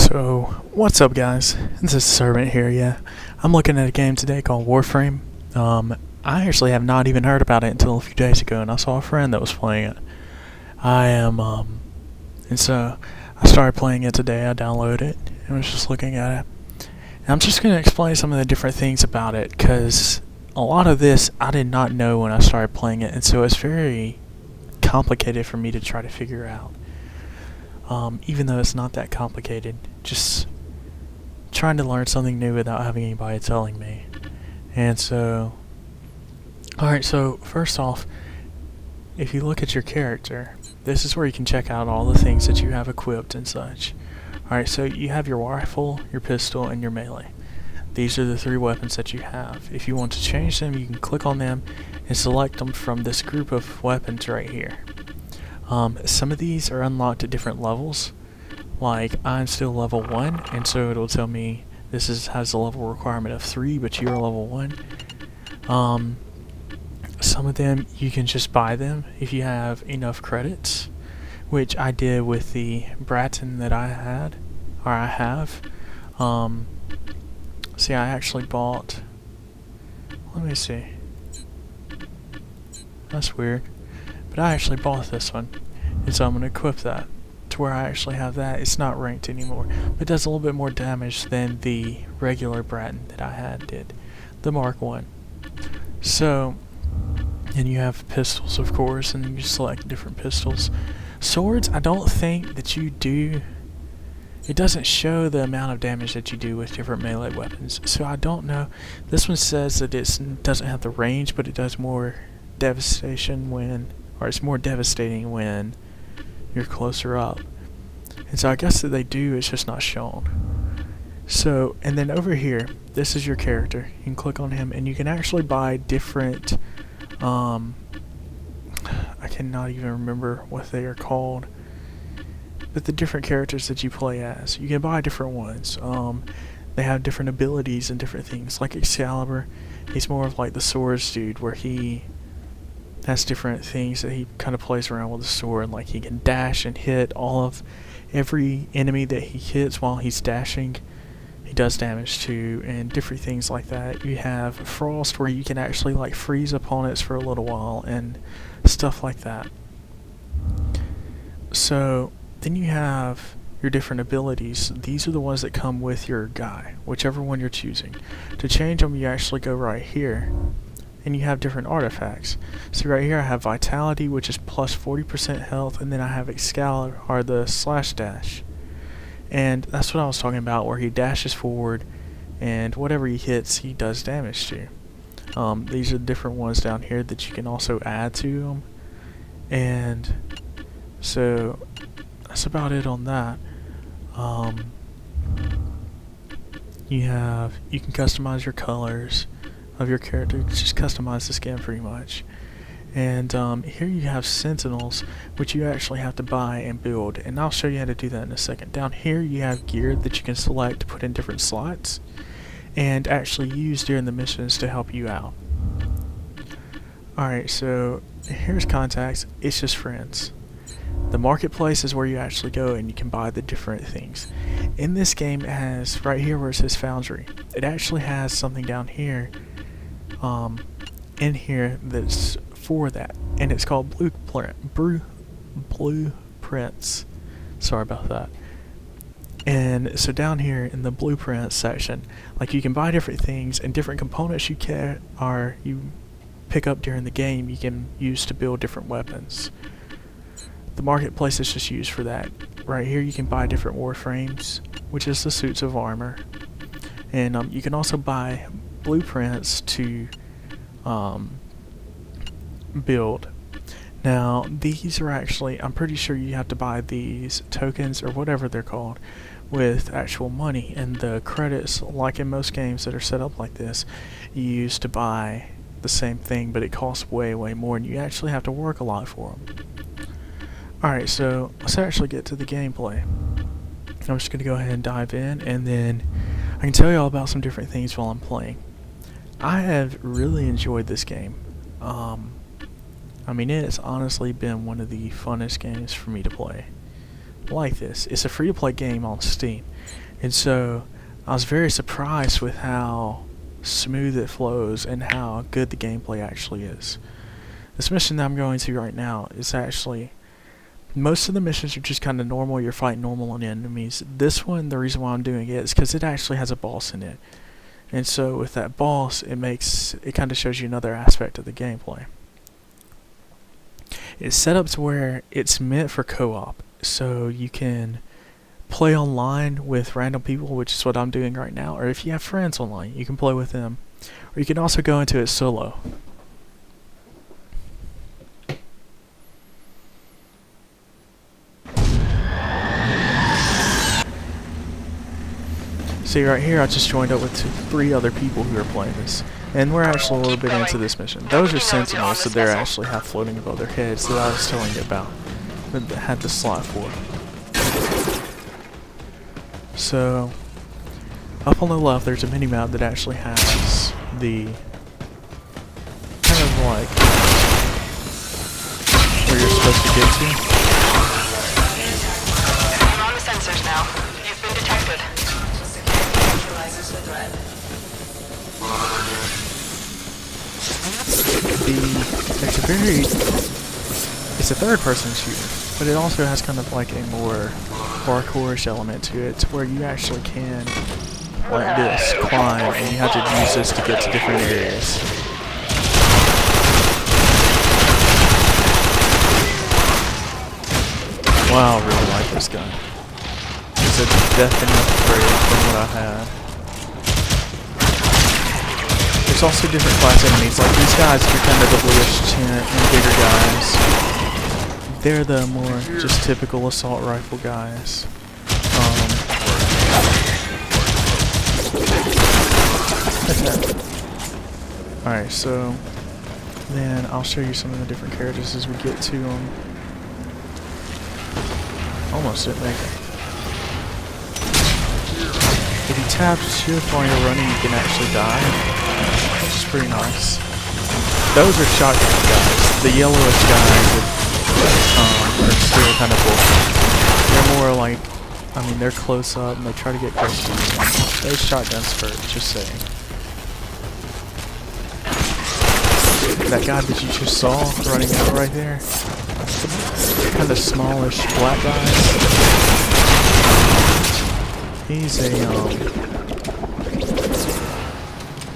So, what's up guys? This is Servant here, yeah. I'm looking at a game today called WARFRAME. I actually have not even heard about it until a few days ago, and I saw a friend that was playing it. And so I started playing it today. I downloaded it and was just looking at it. And I'm just going to explain some of the different things about it, because a lot of this I did not know when I started playing it, and so it's very complicated for me to try to figure out. Even though it's not that complicated, just trying to learn something new without having anybody telling me. And so, alright, so first off, if you look at your character, this is where you can check out all the things that you have equipped and such. Alright, so you have your rifle, your pistol, and your melee. These are the three weapons that you have. If you want to change them, you can click on them and select them from this group of weapons right here. Some of these are unlocked at different levels. Like, I'm still level 1, and so it'll tell me this has a level requirement of 3, but you're level 1. Some of them, you can just buy them if you have enough credits, which I did with the Bratton that I have. See, I actually bought, let me see, that's weird. But I actually bought this one, and so I'm going to equip that to where I actually have that. It's not ranked anymore, but it does a little bit more damage than the regular Bratton that I did, the Mark 1. So, and you have pistols, of course, and you select different pistols. Swords, I don't think that you do. It doesn't show the amount of damage that you do with different melee weapons, so I don't know. This one says that it doesn't have the range, but it does more devastation when, or it's more devastating when you're closer up. And so I guess that they do, it's just not shown. So, and then over here, this is your character. You can click on him and you can actually buy different, I cannot even remember what they are called, but the different characters that you play as. You can buy different ones. They have different abilities and different things. Like Excalibur, he's more of like the swords dude, where he has different things that he kind of plays around with the sword, like he can dash and hit every enemy that he hits while he's dashing. He does damage to, and different things like that. You have Frost, where you can actually like freeze opponents for a little while and stuff like that. So then you have your different abilities. These are the ones that come with your guy, whichever one you're choosing. To change them, you actually go right here, and you have different artifacts. So right here I have Vitality, which is plus 40% health, and then I have Excalibur, or the slash dash. And that's what I was talking about, where he dashes forward, and whatever he hits, he does damage to. These are the different ones down here that you can also add to them. And so that's about it on that. You can customize your colors of your character. Just customize the skin pretty much. And here you have Sentinels, which you actually have to buy and build, and I'll show you how to do that in a second. Down here you have gear that you can select to put in different slots and actually use during the missions to help you out. Alright, so here's contacts. It's just friends. The marketplace is where you actually go and you can buy the different things. In this game, it has, right here where it says Foundry, it actually has something down here in here that's for that, and it's called blueprints. Sorry about that. And so down here in the blueprints section, like, you can buy different things, and different components you pick up during the game you can use to build different weapons. The marketplace is just used for that. Right here you can buy different warframes, which is the suits of armor, and you can also buy blueprints to build. Now these are actually, I'm pretty sure you have to buy these tokens or whatever they're called with actual money, and the credits, like in most games that are set up like this, you use to buy the same thing, but it costs way more, and you actually have to work a lot for them. Alright, so let's actually get to the gameplay. I'm just going to go ahead and dive in, and then I can tell you all about some different things while I'm playing. I have really enjoyed this game. I mean, it's honestly been one of the funnest games for me to play. like this. It's a free-to-play game on Steam, and so I was very surprised with how smooth it flows and how good the gameplay actually is. This mission that I'm going to right now is actually, most of the missions are just kind of normal. You're fighting normal enemies. This one, the reason why I'm doing it is because it actually has a boss in it, and so with that boss, it kind of shows you another aspect of the gameplay. It's set up to where it's meant for co-op, so you can play online with random people, which is what I'm doing right now, or if you have friends online, you can play with them, or you can also go into it solo. See right here, I just joined up with 3 other people who are playing this. And we're actually a little bit into this mission. Those are sentinels that they're actually half floating above their heads that I was telling you about. That had the slot for. So, up on the left there's a mini-map that actually has the kind of like where you're supposed to get to. Turn on the sensors now. You've been detected. Neutralizes the threat. It's a third-person shooter, but it also has kind of like a more parkourish element to it, to where you actually can, like this, climb, and you have to use this to get to different areas. Wow, I really like this gun. It's a definite upgrade from what I had. There's also different class enemies, like these guys are kind of the bluish tint and bigger guys. They're the more just typical assault rifle guys. Alright, so then I'll show you some of the different characters as we get to them. Almost didn't make it. If you tap shift while you're running, you can actually die, which is pretty nice. Those are shotgun guys. The yellowish guys are still kind of bullshit. They're more like, I mean, they're close up and they try to get close to you. Those shotguns hurt, just saying. That guy that you just saw running out right there, kind of smallish black guy. He's a,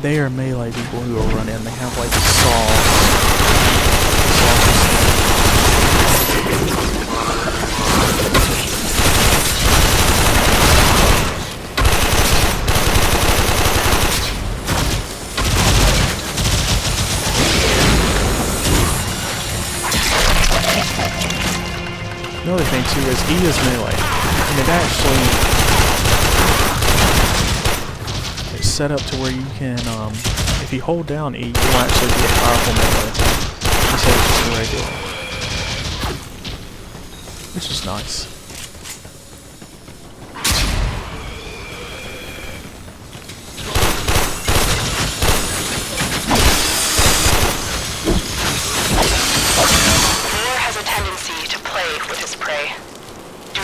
they are melee people who will run in. They have like saws. Another thing too is E is melee, and it actually is set up to where you can, if you hold down E, you'll actually get a powerful melee attack instead of just a regular, which is nice.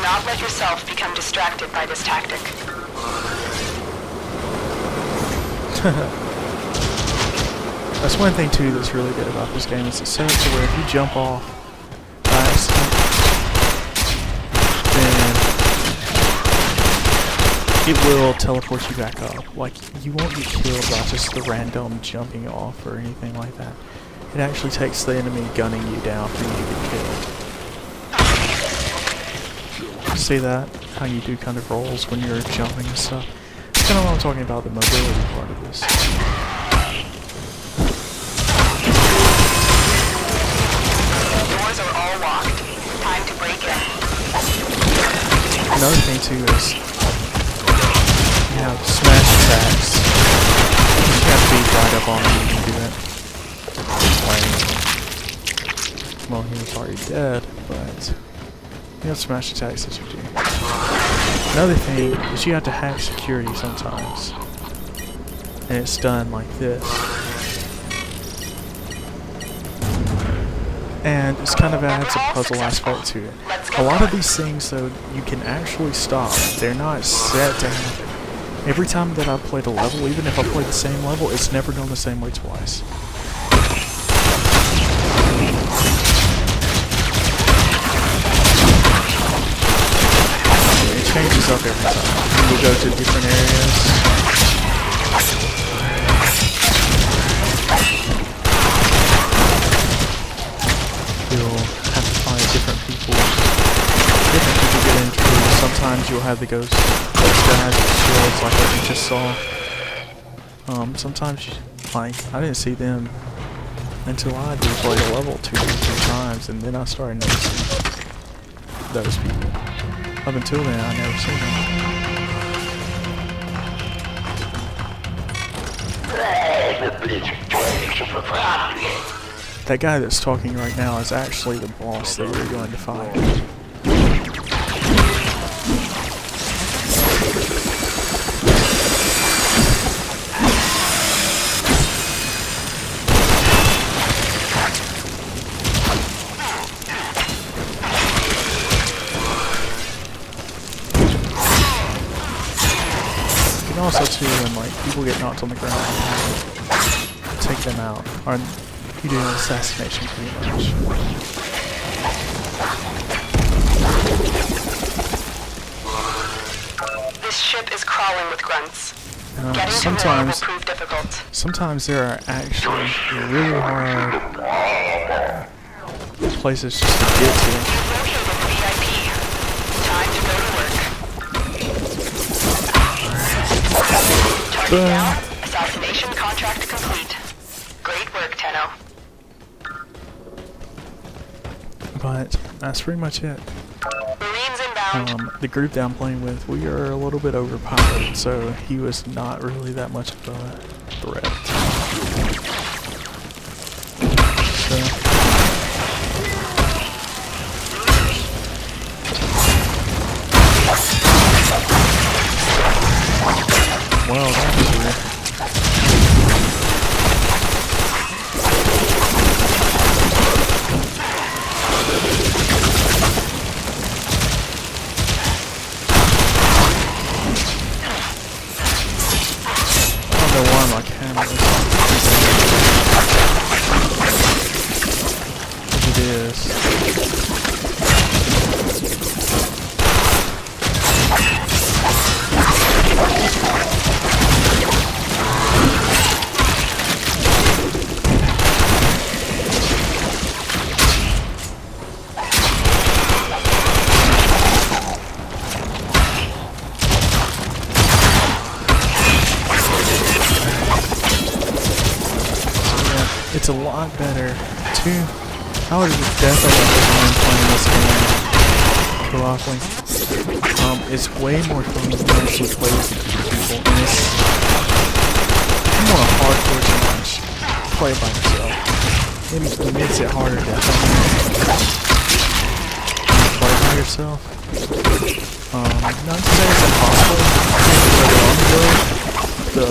Not let yourself become distracted by this tactic. That's one thing too that's really good about this game, is it's set up to where if you jump off by accident, then it will teleport you back up. Like, you won't get killed by just the random jumping off or anything like that. It actually takes the enemy gunning you down for you to get killed. See that? How you do kind of rolls when you're jumping and stuff. That's kind of what I'm talking about, the mobility part of this. Doors are all locked. Time to break in. Another thing too is you have smash attacks. You have to be right up on him when you do that. Well, he was already dead, but you have smash attacks that you do. Another thing is you have to hack security sometimes. And it's done like this. and it's kind of adds a puzzle aspect to it. A lot of these things, though, you can actually stop. They're not set to happen. Every time that I've played a level, even if I play the same level, it's never done the same way twice. It changes up every time. You'll go to different areas. You'll have to find different people get introduced. Sometimes you'll have the ghost guys with shields like what you just saw. Sometimes, like, I didn't see them until I replayed a level 2 or 3 times, and then I started noticing those people. Up until then, I never seen them. That guy that's talking right now is actually the boss that we're going to fight. Also too, when like people get knocked on the ground, take them out, or you do an assassination pretty much. This ship is crawling with grunts. Getting to them will prove difficult. Sometimes there are actually really hard places just to get to. Target down. Assassination contract complete. Great work, Tenno. But that's pretty much it. Marines inbound. The group that I'm playing with, we are a little bit overpowered, so he was not really that much of a threat. Well, that was weird. I don't know why my camera is it is. It's a lot better too. I would definitely recommend playing this game co-oply. It's way more fun to actually play with people, and it's more hardcore to watch. Play by yourself. It makes it harder to play by yourself. Not to say it's impossible. The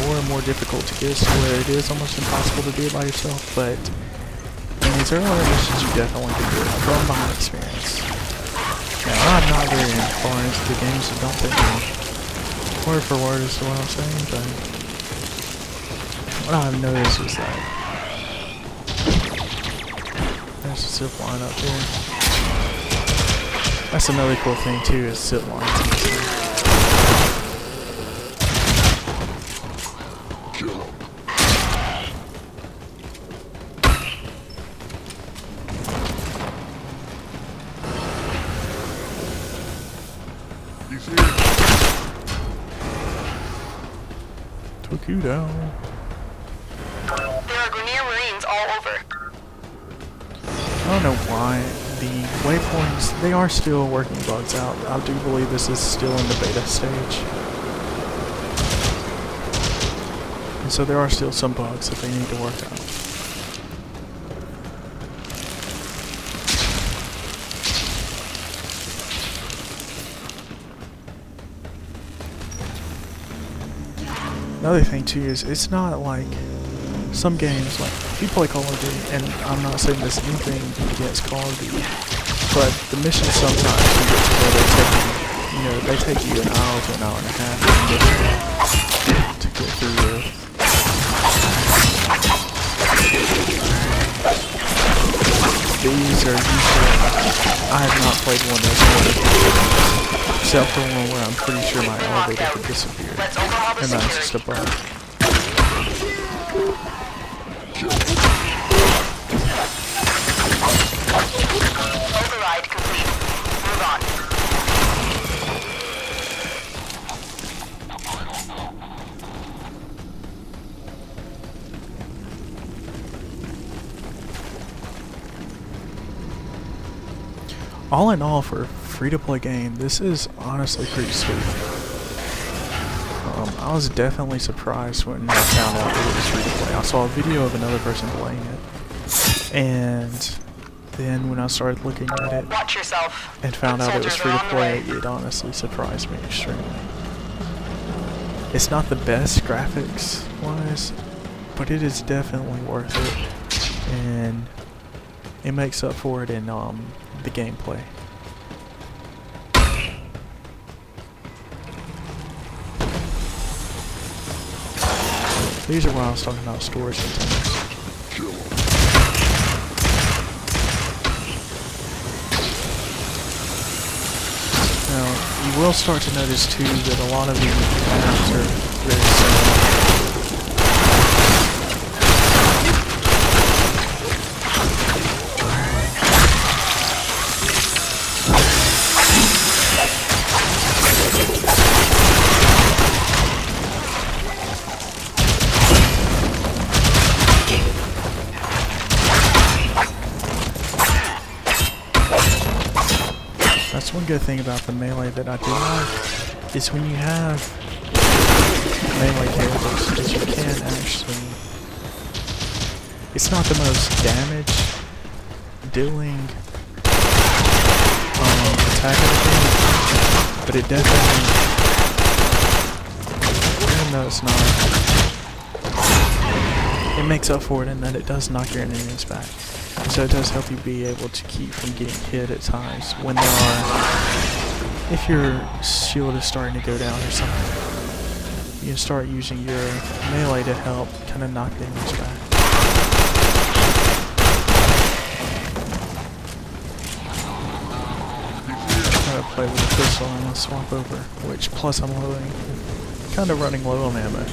more and more difficult to get to where it is almost impossible to do it by yourself, but in these earlier missions you definitely can do it from my experience. Now I'm not very far into the game, so don't take me word for word as to what I'm saying, but what I've noticed is that there's a zip line up here. That's another cool thing too, is zip lines. Took you down. There are Grenier Marines all over. I don't know why the waypoints, they are still working bugs out. I do believe this is still in the beta stage. And so there are still some bugs that they need to work out. Another thing too is it's not like some games, like if you play Call of Duty, and I'm not saying there's anything against Call of Duty, but the missions sometimes you get to where they take you an hour to an hour and a half to get through with. These are usually, I have not played one that's more difficult, except for one where I'm pretty sure my elevator could disappear, and that's just a bug. Override complete. Move on. All in all, for a free-to-play game, this is honestly pretty sweet. I was definitely surprised when I found out that it was free-to-play. I saw a video of another person playing it, and then when I started looking at it Watch yourself. and found out it was Soldiers are on the free-to-play, way. it honestly surprised me extremely. It's not the best graphics-wise, but it is definitely worth it, and it makes up for it in the gameplay. These are what I was talking about, storage containers. Now, you will start to notice too that a lot of the maps are very similar. That's one good thing about the melee that I do like, is when you have melee characters, is you can actually, it's not the most damage dealing attack of the game, but it definitely, even though it's not, it makes up for it in that it does knock your enemies back. So it does help you be able to keep from getting hit at times when there are, if your shield is starting to go down or something, you can start using your melee to help kind of knock the enemies back. I'm gonna play with the pistol and I'm gonna swap over, which plus I'm kind of running low on ammo.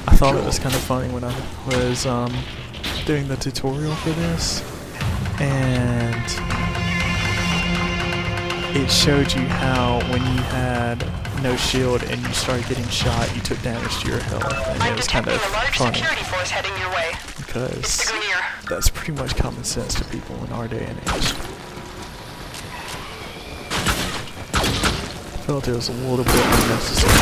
I thought it was kind of funny when I was doing the tutorial for this, and it showed you how when you had no shield and you started getting shot, you took damage to your health, and it was kind of funny because that's pretty much common sense to people in our day and age. I felt it was a little bit unnecessary.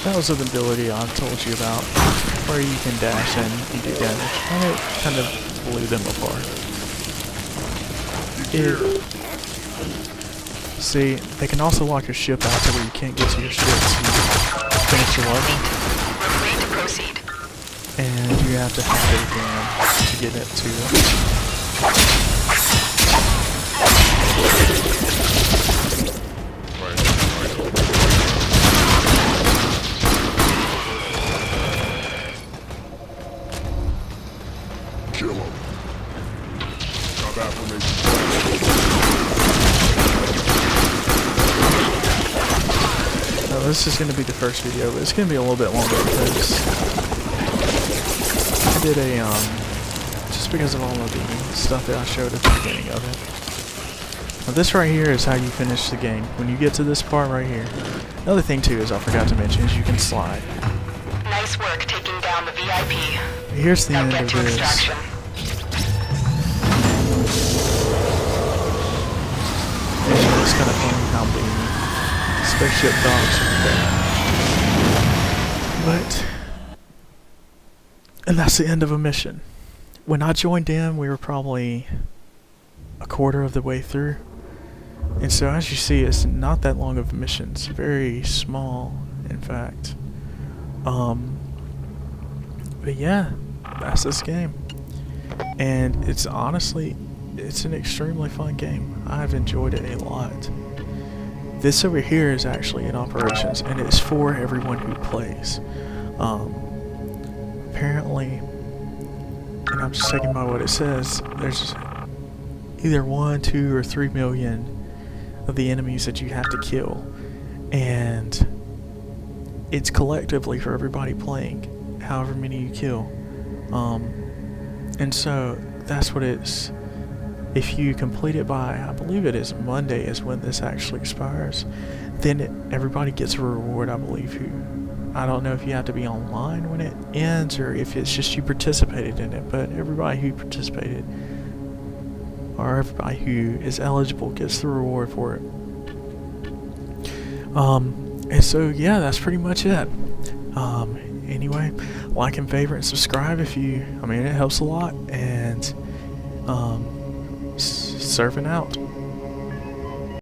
That was an ability I told you about, where you can dash and you do damage, and it kind of blew them apart. See, they can also lock your ship out to where you can't get to your ship to finish your level. And you have to have a gun to get it to Kill him. Now this is going to be the first video, but it's going to be a little bit longer because I did a, just because of all of the stuff that I showed at the beginning of it. Now this right here is how you finish the game. When you get to this part right here. Another thing too is I forgot to mention is you can slide. Nice work taking down the VIP. Here's the end Get of to this. extraction. And just kind of funny how the spaceship docks right there. But, and that's the end of a mission. When I joined in, we were probably a quarter of the way through. And so as you see, it's not that long of a mission. It's very small, in fact. But yeah, that's this game. And it's honestly, it's an extremely fun game. I've enjoyed it a lot. This over here is actually in operations, and it's for everyone who plays. Apparently, and I'm just taking by what it says, there's either 1, 2, or 3 million of the enemies that you have to kill, and it's collectively for everybody playing, however many you kill. And so that's what it's. If you complete it by, I believe it is Monday is when this actually expires, then everybody gets a reward, I believe. I don't know if you have to be online when it ends or if it's just you participated in it, but everybody who participated or everybody who is eligible gets the reward for it. And so yeah, that's pretty much it. Anyway, like and favorite and subscribe if you, I mean, it helps a lot, and surfing out.